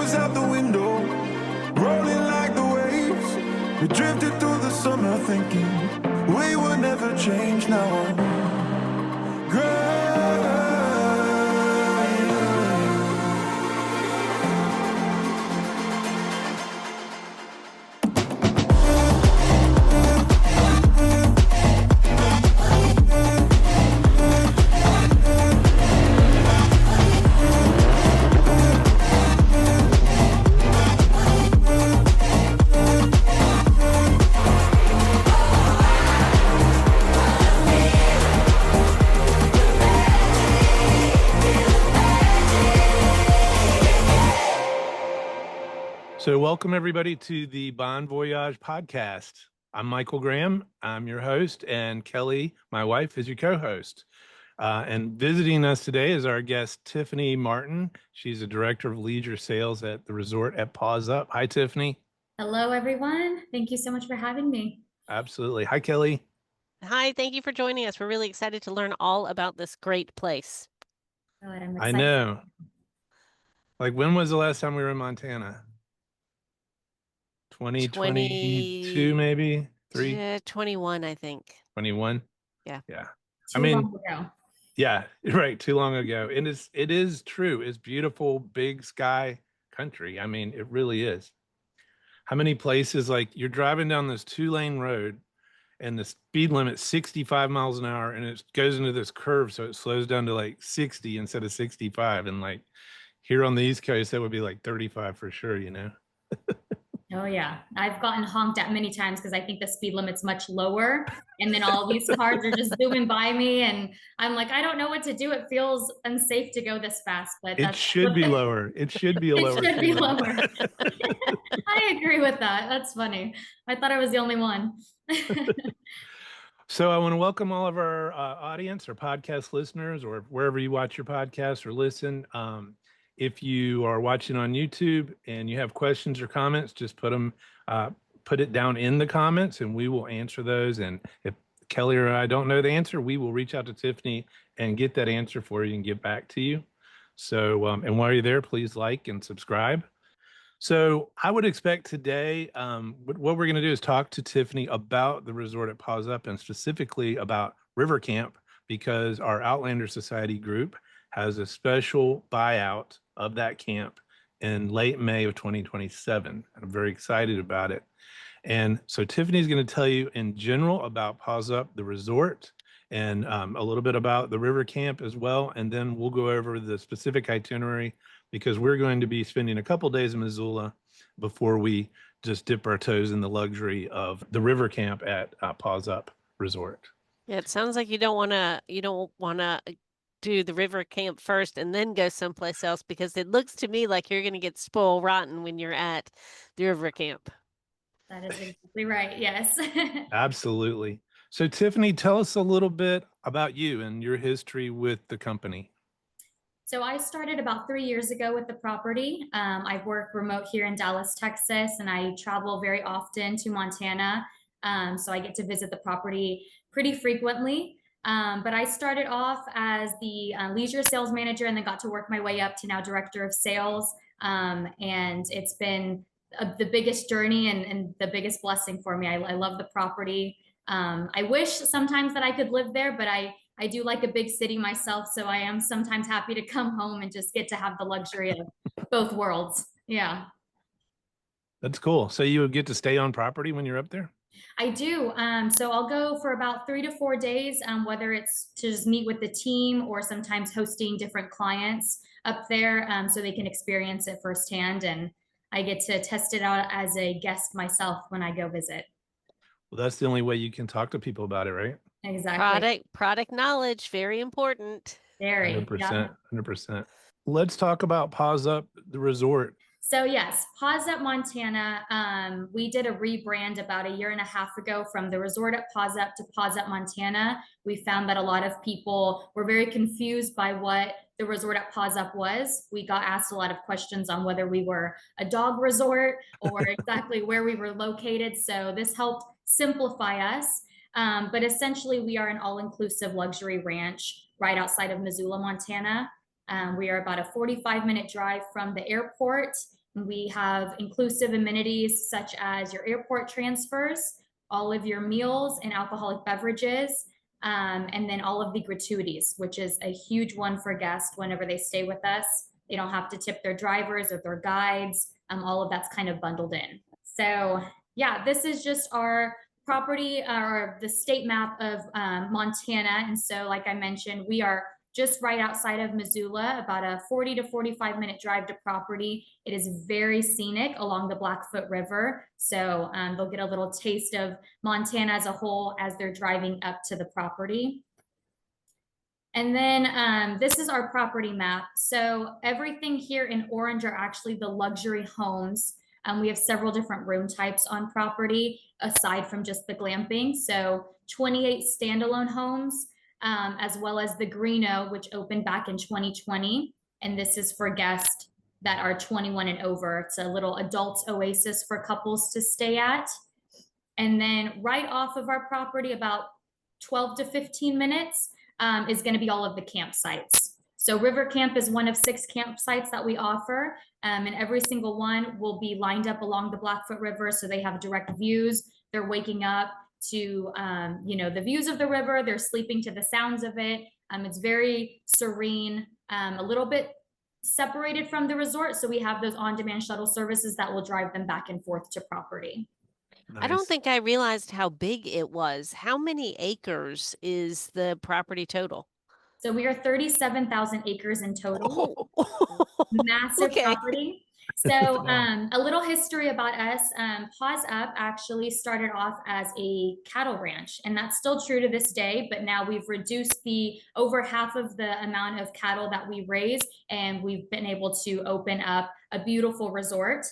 Tears out the window, rolling like the waves. We drifted through the summer thinking we would never change. Now I'm gray. So welcome everybody to the Bon Voyage podcast. I'm Michael Graham. I'm your host, and Kelly, my wife, is your co-host. And visiting us today is our guest, Tiffany Martin. She's a director of leisure sales at the resort at Paws Up. Hi, Tiffany. Hello, everyone. Thank you so much for having me. Absolutely. Hi, Kelly. Hi, thank you for joining us. We're really excited to learn all about this great place. Good, I'm I excited. know. Like, when was the last time we were in Montana? 2022, maybe? 21, I think. 21? Yeah. Yeah. Too long ago. Yeah, right. Too long ago. And it is true. It's beautiful, big sky country. I mean, it really is. How many places, like you're driving down this 2-lane road and the speed limit's 65 miles an hour and it goes into this curve. So it slows down to like 60 instead of 65. And like here on the East Coast, that would be like 35 for sure, you know? Oh, yeah. I've gotten honked at many times because I think the speed limit's much lower. And then all these cars are just zooming by me. And I'm like, I don't know what to do. It feels unsafe to go this fast. But It should be lower. It should be a lower. It should be lower. I agree with that. That's funny. I thought I was the only one. So I want to welcome all of our audience or podcast listeners or wherever you watch your podcast or listen. If you are watching on YouTube and you have questions or comments, just put it down in the comments and we will answer those. And if Kelly or I don't know the answer, we will reach out to Tiffany and get that answer for you and get back to you. So, and while you're there, please like and subscribe. So I would expect today, what we're going to do is talk to Tiffany about the resort at Paws Up and specifically about River Camp, because our Outlander Society group has a special buyout of that camp in late May of 2027. I'm very excited about it. And so Tiffany's going to tell you in general about Paws Up, the resort, and a little bit about the river camp as well. And then we'll go over the specific itinerary because we're going to be spending a couple days in Missoula before we just dip our toes in the luxury of the river camp at Paws Up Resort. Yeah, it sounds like you don't want to do the river camp first and then go someplace else, because it looks to me like you're going to get spoiled rotten when you're at the river camp. That is exactly right. Yes. Absolutely. So Tiffany, tell us a little bit about you and your history with the company. So I started about 3 years ago with the property. I work remote here in Dallas, Texas, and I travel very often to Montana. So I get to visit the property pretty frequently. But I started off as the leisure sales manager and then got to work my way up to now director of sales. And it's been the biggest journey and the biggest blessing for me. I love the property. I wish sometimes that I could live there, but I do like a big city myself. So I am sometimes happy to come home and just get to have the luxury of both worlds. Yeah. That's cool. So you would get to stay on property when you're up there? I do. So I'll go for about 3 to 4 days, whether it's to just meet with the team or sometimes hosting different clients up there so they can experience it firsthand. And I get to test it out as a guest myself when I go visit. Well, that's the only way you can talk to people about it, right? Exactly. Product knowledge, very important. Very. 100%. Yeah. 100%. Let's talk about Paws Up, the resort. So yes, Paws Up Montana. We did a rebrand about 1.5 years ago from the resort at Paws Up to Paws Up Montana. We found that a lot of people were very confused by what the resort at Paws Up was. We got asked a lot of questions on whether we were a dog resort or exactly where we were located. So this helped simplify us. But essentially, we are an all-inclusive luxury ranch right outside of Missoula, Montana. We are about a 45-minute drive from the airport, We have inclusive amenities such as your airport transfers, all of your meals and alcoholic beverages, and then all of the gratuities, which is a huge one for guests whenever they stay with us. They don't have to tip their drivers or their guides. All of that's kind of bundled in. So yeah, this is just our property or the state map of Montana. And so like I mentioned, we are just right outside of Missoula, about a 40 to 45-minute drive to property. It is very scenic along the Blackfoot River. So they'll get a little taste of Montana as a whole as they're driving up to the property. And then this is our property map. So everything here in orange are actually the luxury homes. We have several different room types on property aside from just the glamping. So 28 standalone homes, as well as the Greeno, which opened back in 2020. And this is for guests that are 21 and over. It's a little adult oasis for couples to stay at. And then right off of our property, about 12 to 15 minutes, is going to be all of the campsites. So River Camp is one of 6 campsites that we offer, and every single one will be lined up along the Blackfoot River, so they have direct views. They're waking up to the views of the river. They're sleeping to the sounds of it. It's very serene, a little bit separated from the resort, so we have those on-demand shuttle services that will drive them back and forth to property. I don't Nice. think I realized how big it was. How many acres is the property total? So we are 37,000 acres in total. Massive Okay. property. So a little history about us. Paws Up actually started off as a cattle ranch, and that's still true to this day, but now we've reduced the over half of the amount of cattle that we raise, and we've been able to open up a beautiful resort.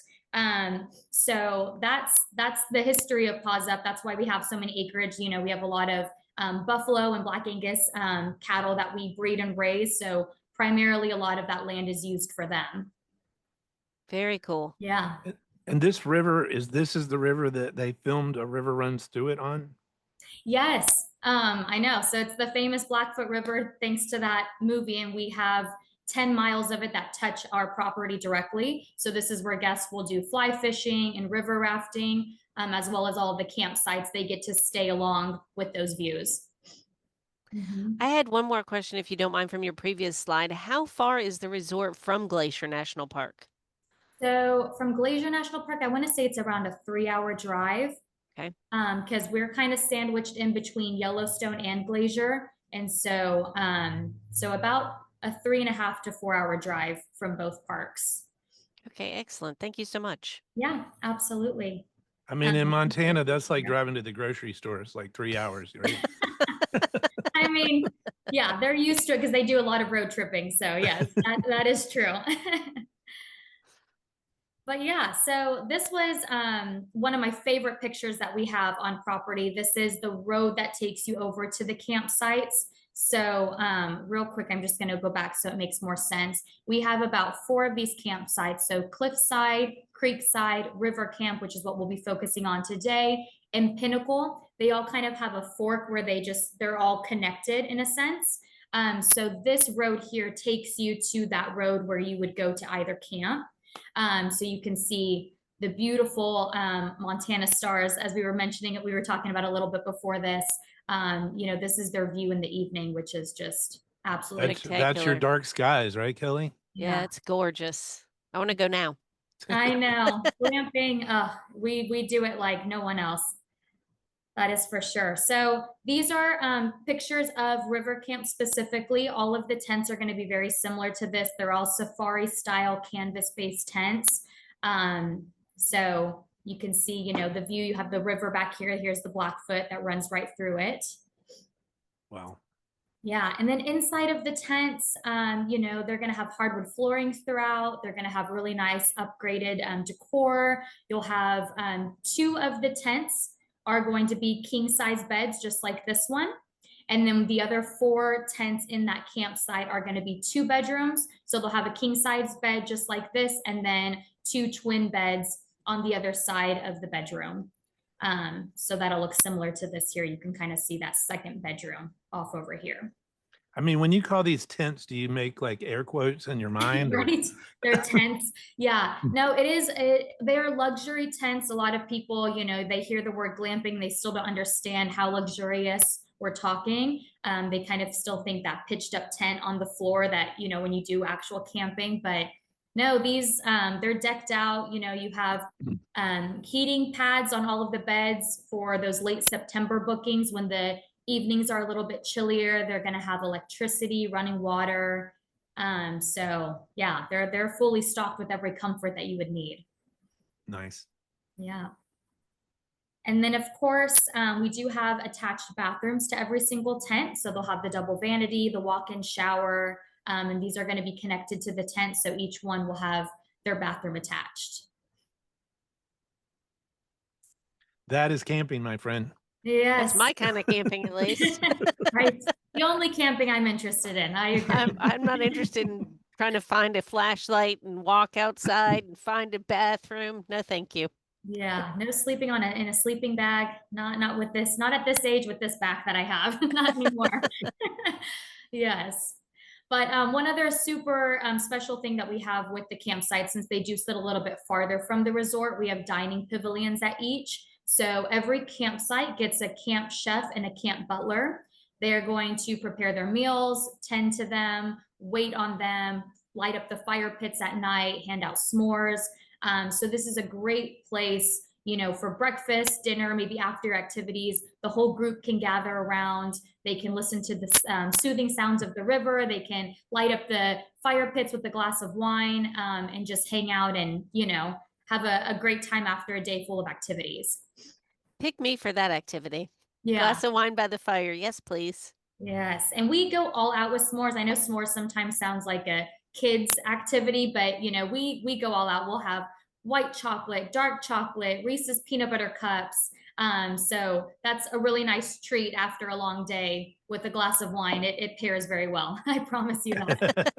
So that's the history of Paws Up. That's why we have so many acreage. We have a lot of buffalo and Black Angus cattle that we breed and raise. So primarily a lot of that land is used for them. Very cool. Yeah. And this is the river that they filmed A River Runs Through It on? Yes, I know. So it's the famous Blackfoot River, thanks to that movie. And we have 10 miles of it that touch our property directly. So this is where guests will do fly fishing and river rafting, as well as all of the campsites. They get to stay along with those views. I had one more question, if you don't mind, from your previous slide. How far is the resort from Glacier National Park? So from Glacier National Park, I want to say it's around a 3-hour drive. Okay. Because we're kind of sandwiched in between Yellowstone and Glacier. And so about a 3.5 to 4-hour drive from both parks. Okay, excellent. Thank you so much. Yeah, absolutely. I mean, in Montana, that's like driving to the grocery store. It's like 3 hours, right? I mean, yeah, they're used to it because they do a lot of road tripping. So yes, that is true. But yeah, so this was one of my favorite pictures that we have on property. This is the road that takes you over to the campsites. So real quick, I'm just going to go back so it makes more sense. We have about 4 of these campsites. So Cliffside, Creekside, River Camp, which is what we'll be focusing on today, and Pinnacle. They all kind of have a fork where they're all connected in a sense. So this road here takes you to that road where you would go to either camp. So you can see the beautiful Montana stars, as we were mentioning, we were talking about a little bit before this. This is their view in the evening, which is just absolutely That's your dark skies, right, Kelly? Yeah, it's gorgeous. I want to go now. I know. Glamping, we do it like no one else. That is for sure. So these are pictures of River Camp specifically. All of the tents are going to be very similar to this. They're all safari style canvas-based tents. So you can see, the view. You have the river back here. Here's the Blackfoot that runs right through it. Wow. Yeah, and then inside of the tents, they're going to have hardwood flooring throughout. They're going to have really nice upgraded decor. You'll have 2 of the tents are going to be king size beds, just like this one. And then the other 4 tents in that campsite are going to be 2 bedrooms. So they'll have a king size bed just like this, and then 2 twin beds on the other side of the bedroom. So that'll look similar to this here. You can kind of see that second bedroom off over here. I mean, when you call these tents, do you make like air quotes in your mind? Or... Right? They're tents. Yeah. No, they are luxury tents. A lot of people, they hear the word glamping, they still don't understand how luxurious we're talking. They kind of still think that pitched up tent on the floor that, when you do actual camping, but no, these, they're decked out. You have heating pads on all of the beds for those late September bookings when the evenings are a little bit chillier. They're going to have electricity, running water. So yeah, they're fully stocked with every comfort that you would need. Nice. Yeah. And then of course, we do have attached bathrooms to every single tent. So they'll have the double vanity, the walk-in shower, and these are going to be connected to the tent. So each one will have their bathroom attached. That is camping, my friend. Yes. That's my kind of camping, at least. Right. The only camping I'm interested in. I agree. I'm not interested in trying to find a flashlight and walk outside and find a bathroom. No, thank you. Yeah, no sleeping in a sleeping bag. Not with this, not at this age with this back that I have. Not anymore. Yes. But one other super special thing that we have with the campsite, since they do sit a little bit farther from the resort, we have dining pavilions at each. So every campsite gets a camp chef and a camp butler. They're going to prepare their meals, tend to them, wait on them, light up the fire pits at night, hand out s'mores. So this is a great place, for breakfast, dinner, maybe after activities. The whole group can gather around. They can listen to the soothing sounds of the river. They can light up the fire pits with a glass of wine, and just hang out and, have a great time after a day full of activities. Pick me for that activity. Yeah. Glass of wine by the fire. Yes, please. Yes. And we go all out with s'mores. I know s'mores sometimes sounds like a kid's activity, but we go all out. We'll have white chocolate, dark chocolate, Reese's peanut butter cups. So that's a really nice treat after a long day with a glass of wine. It pairs very well. I promise you that.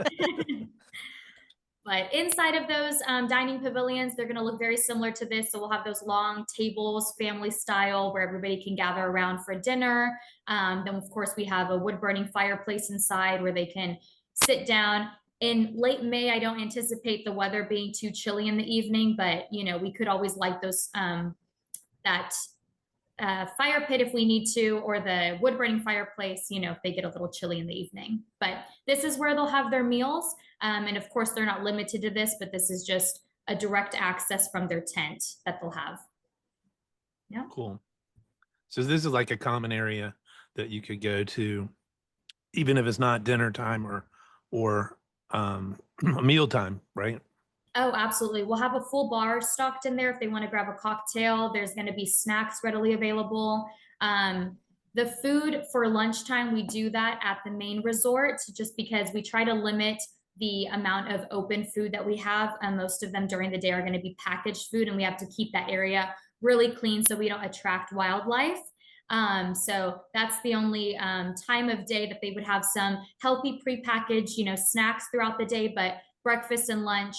But inside of those dining pavilions, they're going to look very similar to this. So we'll have those long tables, family style, where everybody can gather around for dinner. Then, of course, we have a wood-burning fireplace inside where they can sit down. In late May, I don't anticipate the weather being too chilly in the evening, but, we could always light those that fire pit if we need to, or the wood-burning fireplace, if they get a little chilly in the evening. But this is where they'll have their meals. And of course, they're not limited to this, but this is just a direct access from their tent that they'll have. Yeah. Cool. So this is like a common area that you could go to, even if it's not dinner time or meal time, right? Oh, absolutely. We'll have a full bar stocked in there if they want to grab a cocktail. There's going to be snacks readily available. The food for lunchtime, we do that at the main resort just because we try to limit the amount of open food that we have. Most of them during the day are going to be packaged food, and we have to keep that area really clean so we don't attract wildlife. So that's the only time of day that they would have some healthy prepackaged, snacks throughout the day, but breakfast and lunch,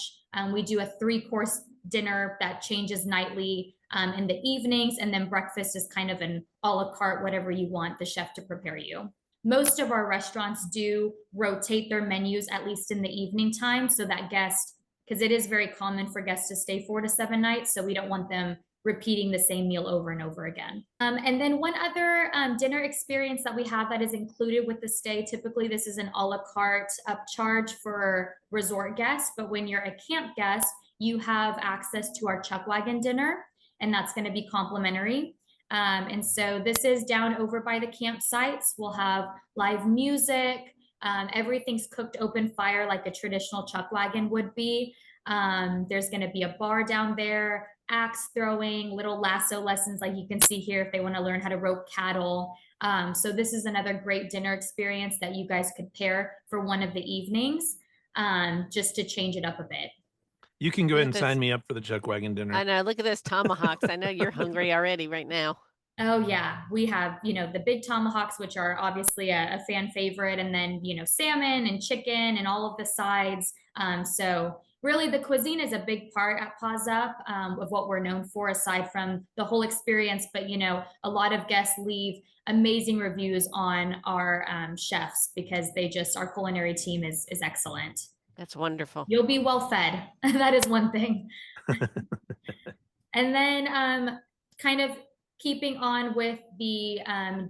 we do a 3-course dinner that changes nightly in the evenings, and then breakfast is kind of an a la carte, whatever you want the chef to prepare you. Most of our restaurants do rotate their menus, at least in the evening time, so that guests, because it is very common for guests to stay 4 to 7 nights, so we don't want them repeating the same meal over and over again. And then one other dinner experience that we have that is included with the stay, typically this is an a la carte upcharge for resort guests, but when you're a camp guest, you have access to our chuck wagon dinner, and that's going to be complimentary. And so this is down over by the campsites. We'll have live music. Everything's cooked open fire like a traditional chuck wagon would be. There's going to be a bar down there, axe throwing, little lasso lessons like you can see here if they want to learn how to rope cattle. So this is another great dinner experience that you guys could pair for one of the evenings, just to change it up a bit. You can go ahead and sign me up for the chuck wagon dinner. I know. Look at those tomahawks. I know you're hungry already right now. Oh yeah, we have, the big tomahawks, which are obviously a fan favorite, and then, salmon and chicken and all of the sides. So really the cuisine is a big part at Paws Up, of what we're known for, aside from the whole experience. But a lot of guests leave amazing reviews on our chefs because our culinary team is excellent. That's wonderful. You'll be well fed. That is one thing. And then kind of keeping on with the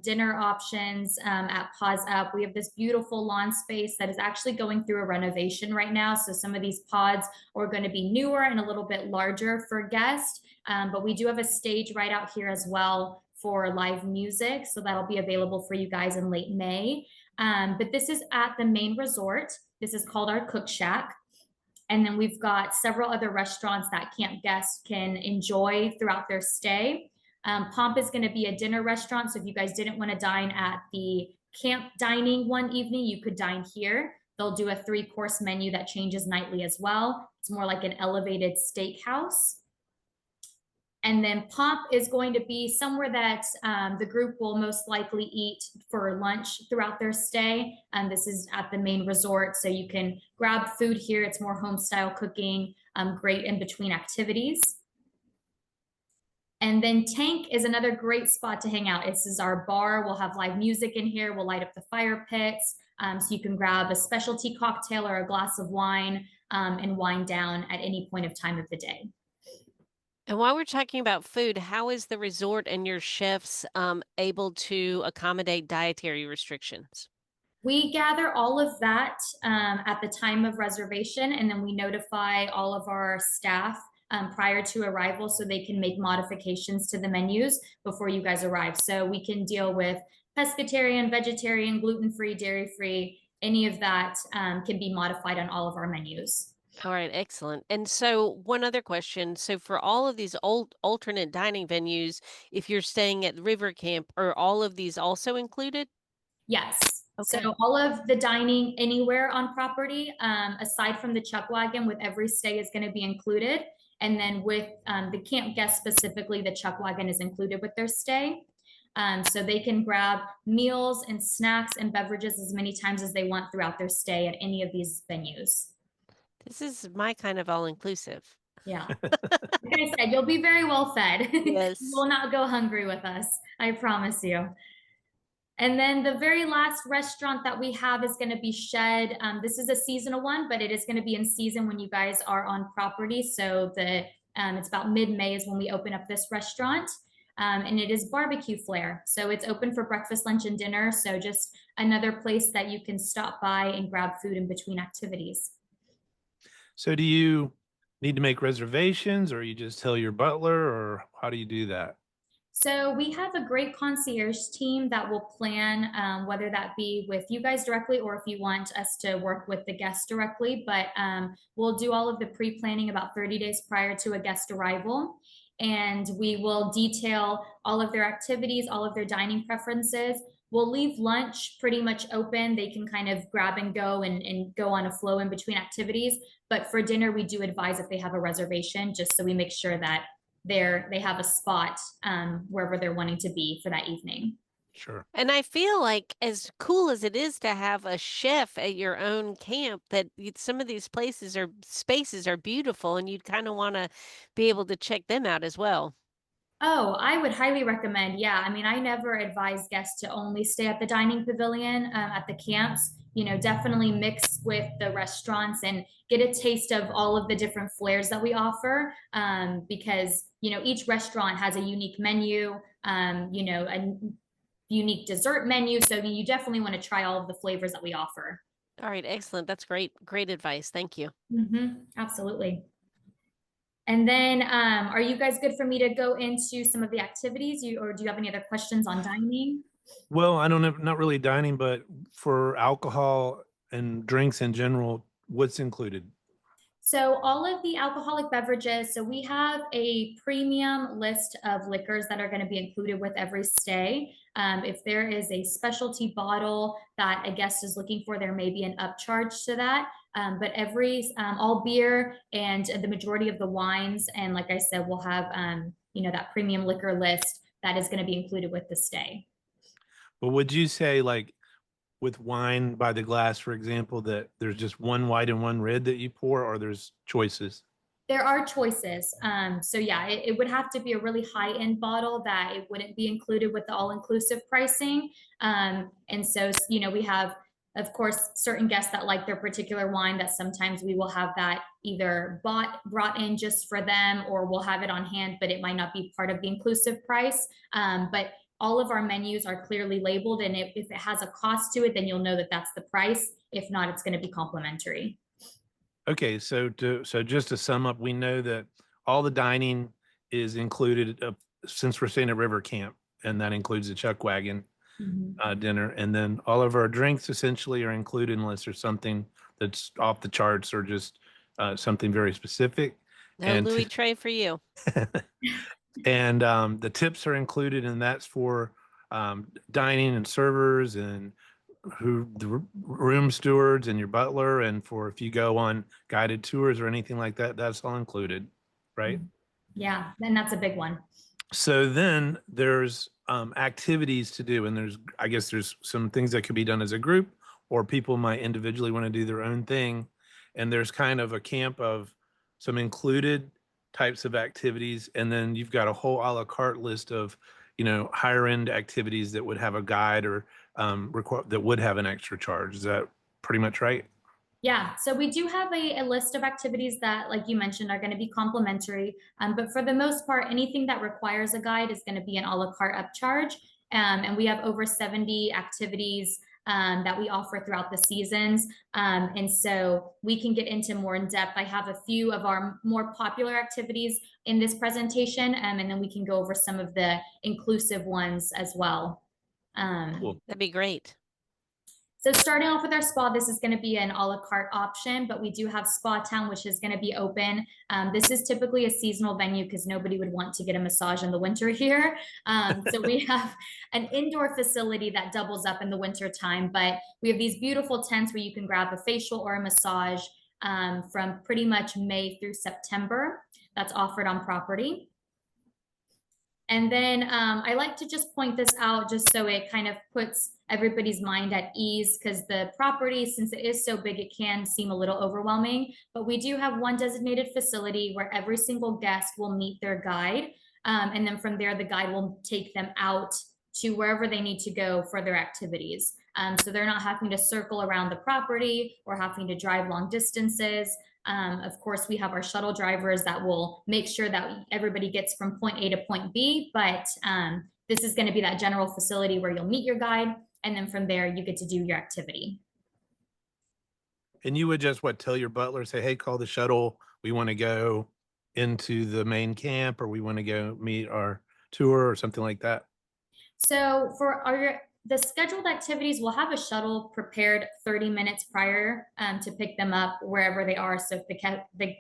dinner options at Paws Up, we have this beautiful lawn space that is actually going through a renovation right now. So some of these pods are going to be newer and a little bit larger for guests. But we do have a stage right out here as well for live music. So that'll be available for you guys in late May. But this is at the main resort. This is called our Cook Shack. And then we've got several other restaurants that camp guests can enjoy throughout their stay. Pomp is going to be a dinner restaurant. So if you guys didn't want to dine at the camp dining one evening, you could dine here. They'll do a 3-course menu that changes nightly as well. It's more like an elevated steakhouse. And then Pomp is going to be somewhere that the group will most likely eat for lunch throughout their stay. This is at the main resort, so you can grab food here. It's more home style cooking, great in between activities. And then Tank is another great spot to hang out. This is our bar. We'll have live music in here. We'll light up the fire pits. So you can grab a specialty cocktail or a glass of wine and wind down at any point of time of the day. And while we're talking about food, how is the resort and your chefs able to accommodate dietary restrictions? We gather all of that at the time of reservation, and then we notify all of our staff prior to arrival so they can make modifications to the menus before you guys arrive. So we can deal with pescatarian, vegetarian, gluten-free, dairy-free, any of that can be modified on all of our menus. All right, excellent. And so one other question. So for all of these old alternate dining venues, if you're staying at River Camp, are all of these also included? Yes. Okay. So all of the dining anywhere on property, aside from the chuck wagon with every stay, is going to be included. And then with the camp guests specifically, the chuck wagon is included with their stay. So they can grab meals and snacks and beverages as many times as they want throughout their stay at any of these venues. This is my kind of all-inclusive. Yeah. Like I said, you'll be very well fed. Yes. You will not go hungry with us. I promise you. And then the very last restaurant that we have is going to be Shed. This is a seasonal one, but it is going to be in season when you guys are on property. So it's about mid-May is when we open up this restaurant. And it is barbecue flair. So it's open for breakfast, lunch, and dinner. So just another place that you can stop by and grab food in between activities. So do you need to make reservations, or you just tell your butler, or how do you do that? So we have a great concierge team that will plan, whether that be with you guys directly or if you want us to work with the guests directly. But we'll do all of the pre-planning about 30 days prior to a guest arrival. And we will detail all of their activities, all of their dining preferences. We'll leave lunch pretty much open. They can kind of grab and go and go on a flow in between activities. But for dinner, we do advise if they have a reservation, just so we make sure that they have a spot wherever they're wanting to be for that evening. Sure. And I feel like as cool as it is to have a chef at your own camp, that some of these places or spaces are beautiful, and you'd kind of want to be able to check them out as well. Oh, I would highly recommend. Yeah. I mean, I never advise guests to only stay at the dining pavilion at the camps. Definitely mix with the restaurants and get a taste of all of the different flares that we offer. Because, each restaurant has a unique menu, a unique dessert menu. So you definitely want to try all of the flavors that we offer. All right, excellent. That's great. Great advice. Thank you. Absolutely. And then, are you guys good for me to go into some of the activities, or do you have any other questions on dining? Well, I don't know, not really dining, but for alcohol and drinks in general, what's included? So all of the alcoholic beverages, so we have a premium list of liquors that are going to be included with every stay. If there is a specialty bottle that a guest is looking for, there may be an upcharge to that. But all beer and the majority of the wines, and like I said, we'll have that premium liquor list that is going to be included with the stay. But would you say, like, with wine by the glass, for example, that there's just one white and one red that you pour, or there's choices? There are choices. So yeah, it would have to be a really high-end bottle that it wouldn't be included with the all-inclusive pricing. And so, we have, of course, certain guests that like their particular wine that sometimes we will have that either brought in just for them, or we'll have it on hand, but it might not be part of the inclusive price. But all of our menus are clearly labeled, and if it has a cost to it, then you'll know that that's the price. If not, it's going to be complimentary. Okay, so just to sum up, we know that all the dining is included, since we're staying at River Camp, and that includes the chuck wagon dinner, and then all of our drinks essentially are included unless there's something that's off the charts or just something very specific. No And Louis tray for you. and the tips are included, and that's for dining and servers and the room stewards and your butler, and for if you go on guided tours or anything like that, that's all included, right? Yeah, and that's a big one. So then there's activities to do, and I guess there's some things that could be done as a group, or people might individually want to do their own thing. And there's kind of a camp of some included types of activities, and then you've got a whole a la carte list of higher end activities that would have a guide or that would have an extra charge. Is that pretty much right? Yeah, so we do have a list of activities that, like you mentioned, are going to be complimentary. But for the most part, anything that requires a guide is going to be an a la carte upcharge. And we have over 70 activities that we offer throughout the seasons. And so we can get into more in depth. I have a few of our more popular activities in this presentation, and then we can go over some of the inclusive ones as well. Cool. That'd be great. So starting off with our spa, this is going to be an a la carte option, but we do have Spa Town, which is going to be open. This is typically a seasonal venue because nobody would want to get a massage in the winter here. So we have an indoor facility that doubles up in the winter time, but we have these beautiful tents where you can grab a facial or a massage from pretty much May through September. That's offered on property. And then I like to just point this out just so it kind of puts everybody's mind at ease, because the property, since it is so big, it can seem a little overwhelming. But we do have one designated facility where every single guest will meet their guide. And then from there, the guide will take them out to wherever they need to go for their activities. So they're not having to circle around the property or having to drive long distances. Of course, we have our shuttle drivers that will make sure that everybody gets from point A to point B, but this is going to be that general facility where you'll meet your guide, and then from there you get to do your activity. And you would just tell your butler, say, hey, call the shuttle, we want to go into the main camp, or we want to go meet our tour or something like that? So for the scheduled activities, we'll have a shuttle prepared 30 minutes prior to pick them up wherever they are. So if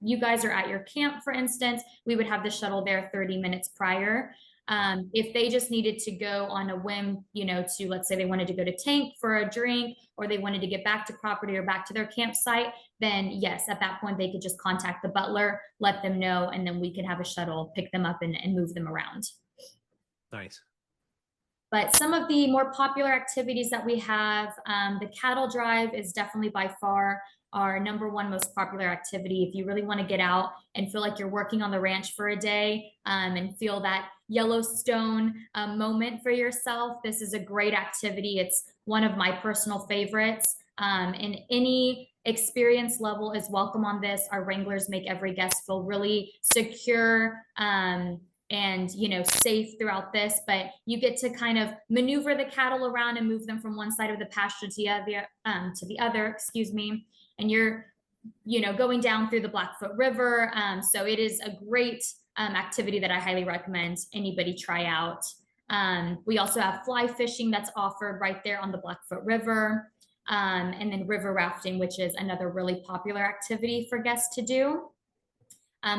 you guys are at your camp, for instance, we would have the shuttle there 30 minutes prior. If they just needed to go on a whim, to, let's say they wanted to go to Tank for a drink, or they wanted to get back to property or back to their campsite, then yes, at that point they could just contact the butler, let them know, and then we can have a shuttle pick them up and move them around. Nice. But some of the more popular activities that we have, the cattle drive is definitely by far our #1 most popular activity. If you really want to get out and feel like you're working on the ranch for a day and feel that Yellowstone moment for yourself, this is a great activity. It's one of my personal favorites. And any experience level is welcome on this. Our wranglers make every guest feel really secure and safe throughout this, but you get to kind of maneuver the cattle around and move them from one side of the pasture to the other, excuse me. And you're, going down through the Blackfoot River. So it is a great activity that I highly recommend anybody try out. We also have fly fishing that's offered right there on the Blackfoot River. And then river rafting, which is another really popular activity for guests to do.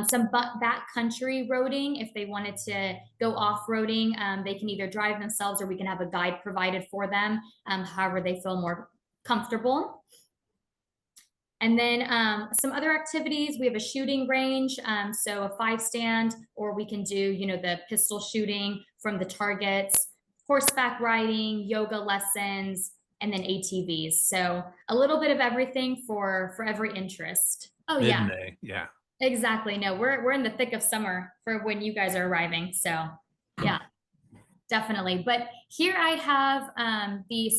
Some backcountry roading, if they wanted to go off-roading, they can either drive themselves or we can have a guide provided for them, however they feel more comfortable. And then some other activities, we have a shooting range, so a 5-stand, or we can do, the pistol shooting from the targets, horseback riding, yoga lessons, and then ATVs. So a little bit of everything for every interest. Oh yeah, Mid-May, yeah. exactly. No, we're in the thick of summer for when you guys are arriving. So yeah, definitely. But here I have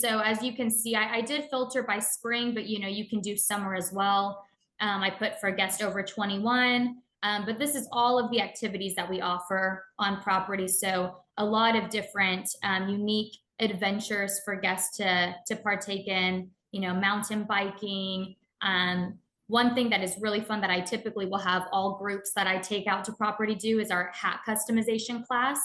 so as you can see, I did filter by spring, but you can do summer as well. I put for guest over 21. But this is all of the activities that we offer on property. So a lot of different unique adventures for guests to partake in, mountain biking. One thing that is really fun that I typically will have all groups that I take out to property do is our hat customization class.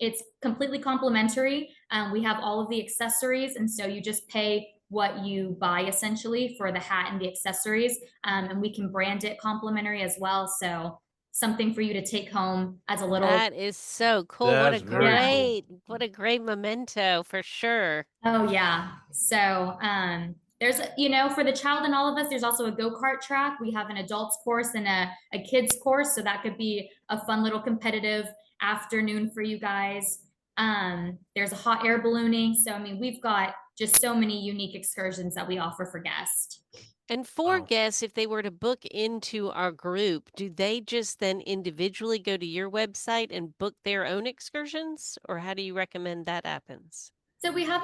It's completely complimentary. We have all of the accessories, and so you just pay what you buy essentially for the hat and the accessories, and we can brand it complimentary as well. So something for you to take home as a little. That is so cool. That's very cool. What a great memento for sure. Oh yeah. So there's for the child and all of us, there's also a go-kart track. We have an adults course and a kids course, so that could be a fun little competitive afternoon for you guys. There's a hot air ballooning. So I mean, we've got just so many unique excursions that we offer for guests. And for Wow. guests, if they were to book into our group, do they just then individually go to your website and book their own excursions? Or how do you recommend that happens? So we have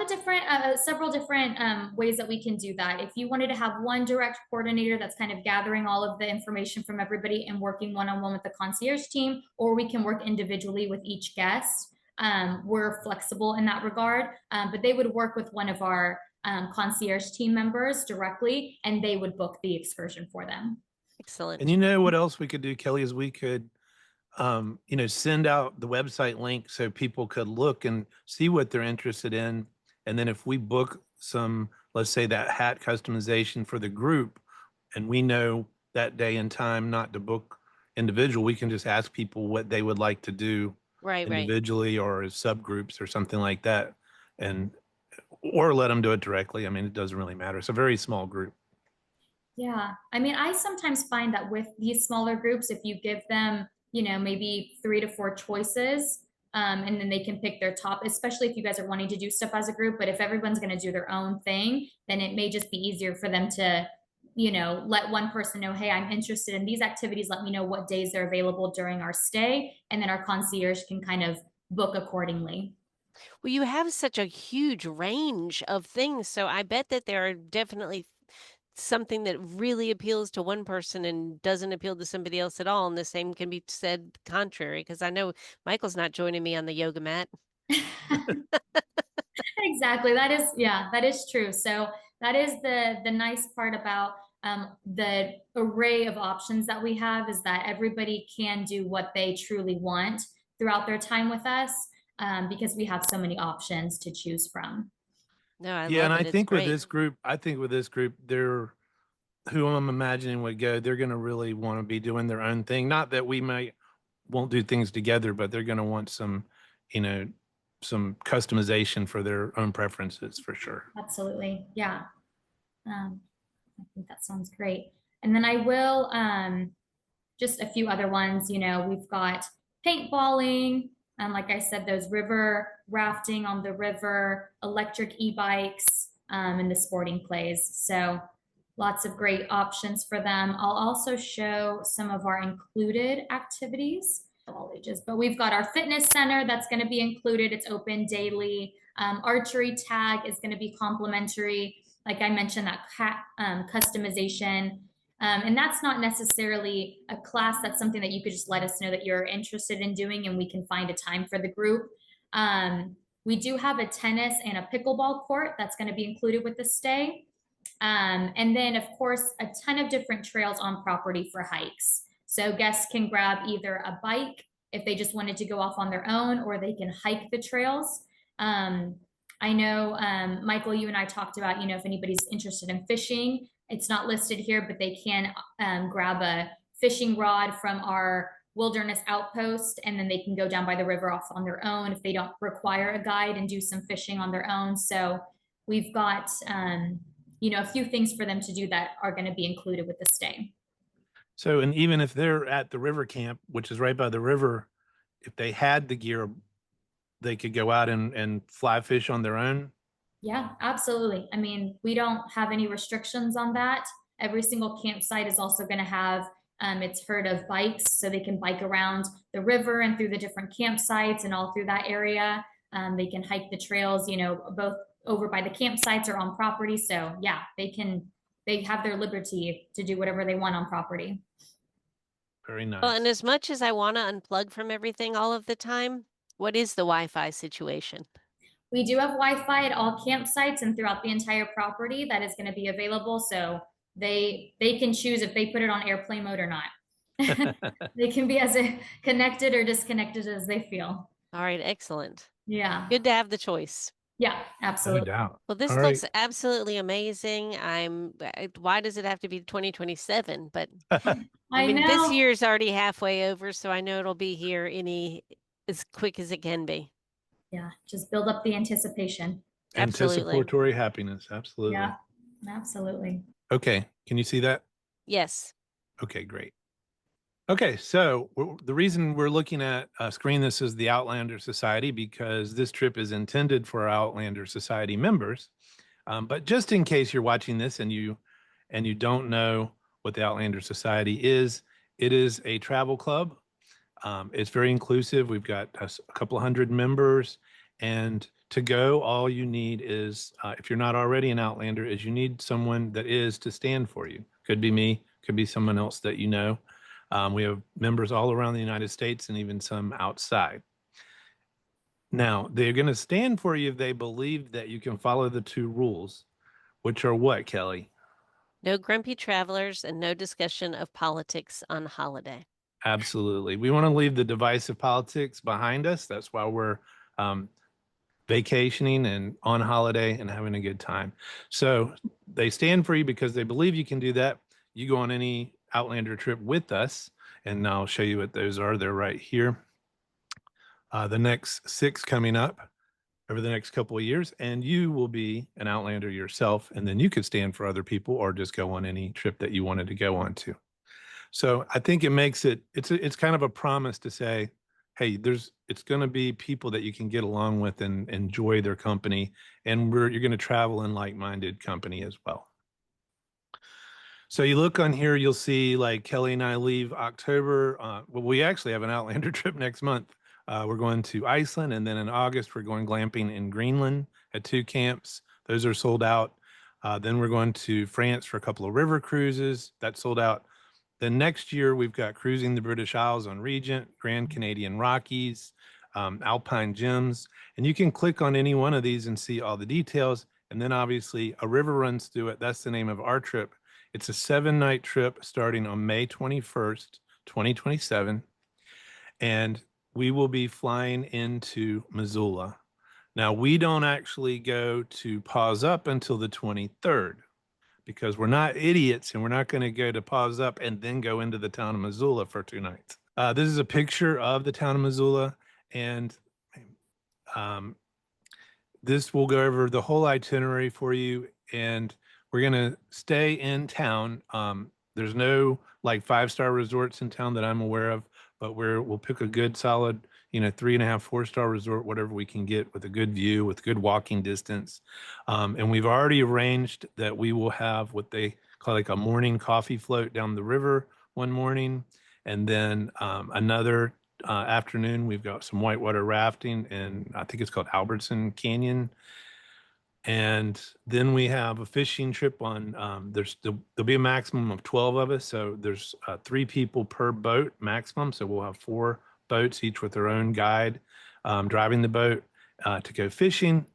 several different ways that we can do that. If you wanted to have one direct coordinator that's kind of gathering all of the information from everybody and working one-on-one with the concierge team, or we can work individually with each guest. We're flexible in that regard, but they would work with one of our concierge team members directly, and they would book the excursion for them. Excellent. And you know what else we could do, Kelly, is we could send out the website link so people could look and see what they're interested in. And then if we book some, let's say that hat customization for the group, and we know that day and time not to book individual, we can just ask people what they would like to do Right. individually or as subgroups or something like that. Or let them do it directly. I mean, it doesn't really matter. It's a very small group. Yeah. I mean, I sometimes find that with these smaller groups, if you give them maybe 3 to 4 choices, and then they can pick their top, especially if you guys are wanting to do stuff as a group. But if everyone's going to do their own thing, then it may just be easier for them to, let one person know, hey, I'm interested in these activities. Let me know what days they're available during our stay. And then our concierge can kind of book accordingly. Well, you have such a huge range of things. So I bet that there are definitely something that really appeals to one person and doesn't appeal to somebody else at all. And the same can be said contrary, because I know Michael's not joining me on the yoga mat. Exactly. That is true. So that is the nice part about the array of options that we have, is that everybody can do what they truly want throughout their time with us, because we have so many options to choose from. No, I Yeah, love and it. I It's think with great. this group, they're who I'm imagining would go, they're going to really want to be doing their own thing. Not that we won't do things together, but they're going to want some customization for their own preferences for sure. Absolutely. Yeah. I think that sounds great. And then I will, just a few other ones, we've got paintballing, and like I said, those river rafting on the river, electric e-bikes, and the sporting plays. So lots of great options for them. I'll also show some of our included activities, all ages, but we've got our fitness center that's going to be included. It's open daily. Archery tag is going to be complimentary. Like I mentioned, that customization. And that's not necessarily a class. That's something that you could just let us know that you're interested in doing, and we can find a time for the group. We do have a tennis and a pickleball court that's going to be included with the stay. And then, of course, a ton of different trails on property for hikes. So guests can grab either a bike if they just wanted to go off on their own, or they can hike the trails. I know, Michael, you and I talked about, if anybody's interested in fishing, it's not listed here, but they can grab a fishing rod from our wilderness outpost, and then they can go down by the river off on their own if they don't require a guide, and do some fishing on their own. So we've got, a few things for them to do that are going to be included with the stay. So, and even if they're at the river camp, which is right by the river, if they had the gear, they could go out and fly fish on their own. Yeah, absolutely. I mean, we don't have any restrictions on that. Every single campsite is also going to have its herd of bikes, so they can bike around the river and through the different campsites and all through that area. They can hike the trails, you know, both over by the campsites or on property. So yeah, they have their liberty to do whatever they want on property. Very Well, and nice. as much as I want to unplug from everything all of the time, what is the Wi-Fi situation? We do have Wi-Fi at all campsites and throughout the entire property that is going to be available. So they can choose if they put it on airplane mode or not. They can be as connected or disconnected as they feel. All right, excellent. Yeah. Good to have the choice. Yeah, No absolutely. doubt. Well, this All right. looks absolutely amazing. Why does it have to be 2027? But I I mean, this know. year's already halfway over, so I know it'll be here as quick as it can be. Yeah, just build up the anticipation. Absolutely. Anticipatory happiness. Absolutely. Yeah, absolutely. Okay. Can you see that? Yes. Okay, great. Okay, so the reason we're looking at screen this is the Outlander Society because this trip is intended for our Outlander Society members. But just in case you're watching this and you don't know what the Outlander Society is, it is a travel club. It's very inclusive. We've got a couple of hundred members, and to go, all you need is, if you're not already an Outlander, is you need someone that is to stand for you. Could be me, could be someone else that you know. We have members all around the United States and even some outside. Now, they're going to stand for you if they believe that you can follow the two rules, which are what, Kelly? No grumpy travelers and no discussion of politics on holiday. Absolutely. We want to leave the divisive politics behind us. That's why we're vacationing and on holiday and having a good time. So they stand for you because they believe you can do that. You go on any Outlander trip with us, and I'll show you what those are. They're right here. The next 6 coming up over the next couple of years, and you will be an Outlander yourself, and then you could stand for other people or just go on any trip that you wanted to go on to. So I think it makes it's kind of a promise to say, hey, it's going to be people that you can get along with and enjoy their company, and you're going to travel in like-minded company as well. So you look on here, you'll see like Kelly and I leave October. Well, we actually have an Outlander trip next month. We're going to Iceland, and then in August we're going glamping in Greenland at 2 camps. Those are sold out. Then we're going to France for a couple of river cruises. That's sold out. Then next year, we've got Cruising the British Isles on Regent, Grand Canadian Rockies, Alpine Gems. And you can click on any one of these and see all the details. And then obviously a river runs through it. That's the name of our trip. It's a 7-night trip starting on May 21st, 2027. And we will be flying into Missoula. Now, we don't actually go to Paws Up until the 23rd. Because we're not idiots and we're not going to go to Paws Up and then go into the town of Missoula for 2 nights. This is a picture of the town of Missoula, and this will go over the whole itinerary for you. And we're going to stay in town. There's no like 5-star resorts in town that I'm aware of, but we'll pick a good solid, 3.5, 4-star resort, whatever we can get with a good view, with good walking distance. And we've already arranged that we will have what they call like a morning coffee float down the river one morning. And then another afternoon, we've got some whitewater rafting, and I think it's called Albertson Canyon. And then we have a fishing trip on, there'll be a maximum of 12 of us. So there's 3 people per boat maximum. So we'll have 4 boats, each with their own guide driving the boat to go fishing.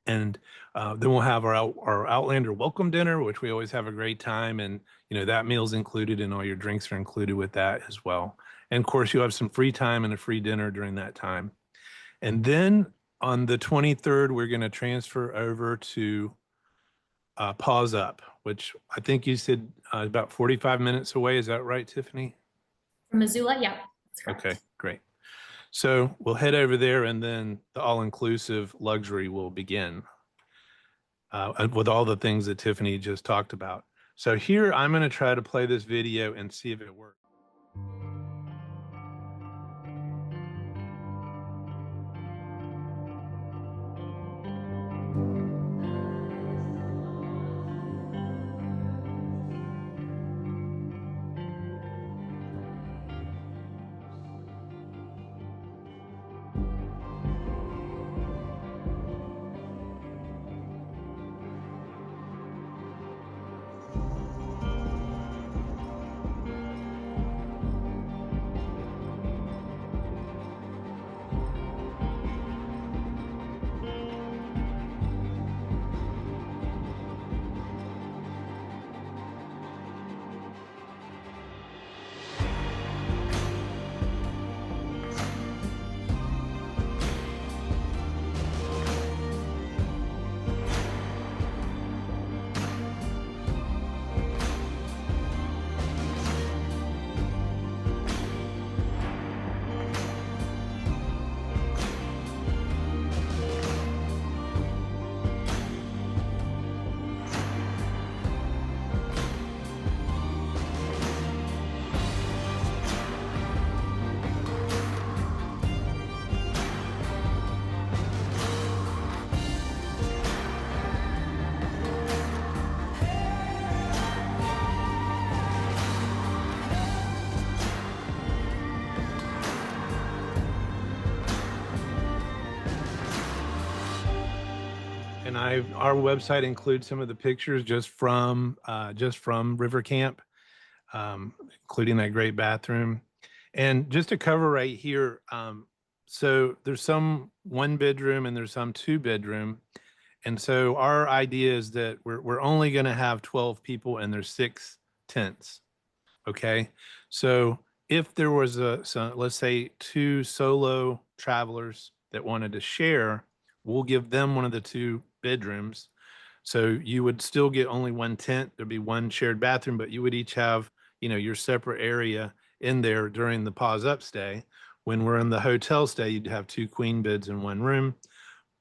And then we'll have our Outlander welcome dinner, which we always have a great time. And, that meal's included and all your drinks are included with that as well. And of course, you'll have some free time and a free dinner during that time. And then on the 23rd, we're going to transfer over to Paws Up, which I think you said about 45 minutes away. Is that right, Tiffany? From Missoula, yeah, that's correct. Okay, great. So we'll head over there, and then the all-inclusive luxury will begin with all the things that Tiffany just talked about. So here, I'm going to try to play this video and see if it works. And our website includes some of the pictures just from River Camp, including that great bathroom. And just to cover right here, so there's some 1-bedroom and there's some 2-bedroom. And so our idea is that we're only going to have 12 people and there's 6 tents. Okay. So if there was let's say 2 solo travelers that wanted to share, we'll give them one of the 2 bedrooms. So you would still get only 1 tent. There'd be 1 shared bathroom, but you would each have, your separate area in there during the Paws Up stay. When we're in the hotel stay, you'd have 2 queen beds in 1 room.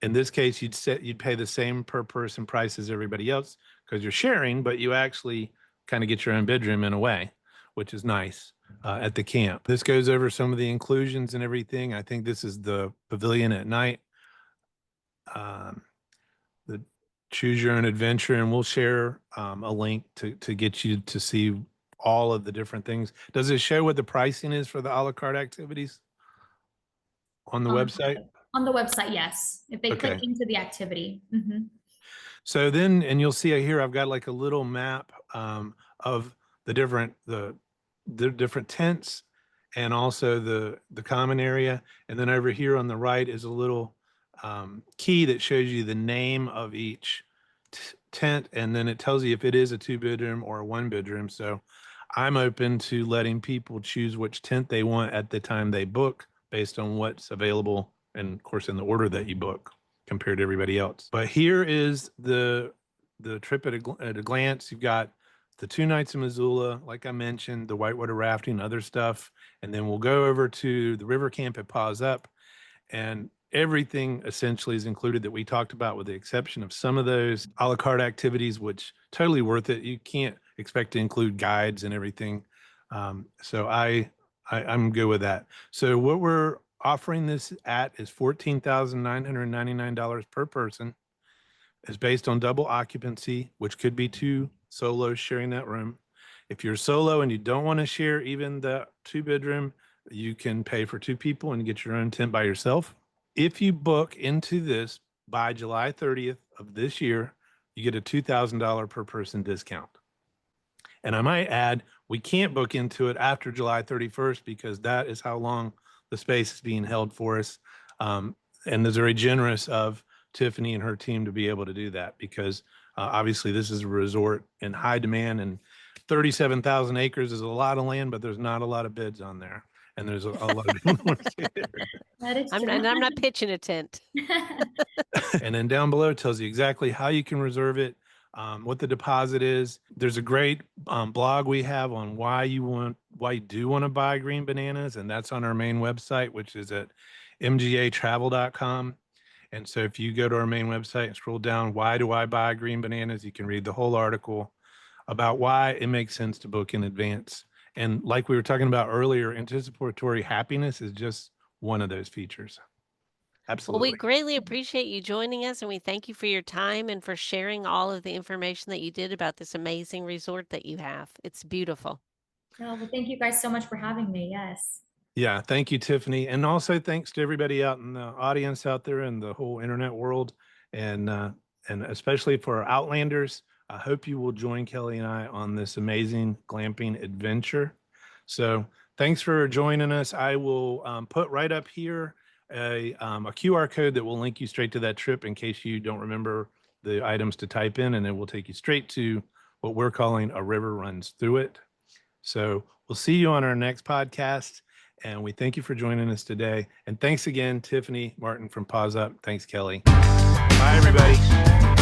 In this case, you'd pay the same per person price as everybody else because you're sharing, but you actually kind of get your own bedroom in a way, which is nice at the camp. This goes over some of the inclusions and everything. I think this is the pavilion at night. The Choose Your Own Adventure, and we'll share a link to get you to see all of the different things. Does it show what the pricing is for the a la carte activities on the website? On the website, yes. If they click into the activity. Mm-hmm. So then, and you'll see here, I've got like a little map of the different tents and also the common area. And then over here on the right is a little key that shows you the name of each tent. And then it tells you if it is a 2-bedroom or a 1-bedroom. So I'm open to letting people choose which tent they want at the time they book based on what's available. And of course, in the order that you book compared to everybody else. But here is the trip at a glance. You've got the 2 nights in Missoula, like I mentioned, the whitewater rafting, other stuff. And then we'll go over to the river camp at Paws Up. And everything essentially is included that we talked about, with the exception of some of those a la carte activities, which totally worth it. You can't expect to include guides and everything. So I'm good with that. So what we're offering this at is $14,999 per person. Is based on double occupancy, which could be 2 solos sharing that room. If you're solo and you don't want to share even the 2-bedroom, you can pay for 2 people and get your own tent by yourself. If you book into this by July 30th of this year, you get a $2,000 per person discount. And I might add, we can't book into it after July 31st because that is how long the space is being held for us. And it's very generous of Tiffany and her team to be able to do that because obviously this is a resort in high demand, and 37,000 acres is a lot of land, but there's not a lot of beds on there. And there's a lot of people want to stay there. That is true. I'm not pitching a tent. And then down below it tells you exactly how you can reserve it, what the deposit is. There's a great blog we have on why you do want to buy green bananas, and that's on our main website, which is at mgatravel.com. And so if you go to our main website and scroll down, why do I buy green bananas? You can read the whole article about why it makes sense to book in advance. And like we were talking about earlier, anticipatory happiness is just one of those features. Absolutely. Well, we greatly appreciate you joining us, and we thank you for your time and for sharing all of the information that you did about this amazing resort that you have. It's beautiful. Oh, well, thank you guys so much for having me. Yes. Yeah, thank you, Tiffany. And also thanks to everybody out in the audience out there in the whole internet world, and especially for our Outlanders. I hope you will join Kelly and I on this amazing glamping adventure. So thanks for joining us. I will put right up here a QR code that will link you straight to that trip in case you don't remember the items to type in, and it will take you straight to what we're calling A River Runs Through It. So we'll see you on our next podcast. And we thank you for joining us today. And thanks again, Tiffany Martin from Paws Up. Thanks, Kelly. Bye, everybody.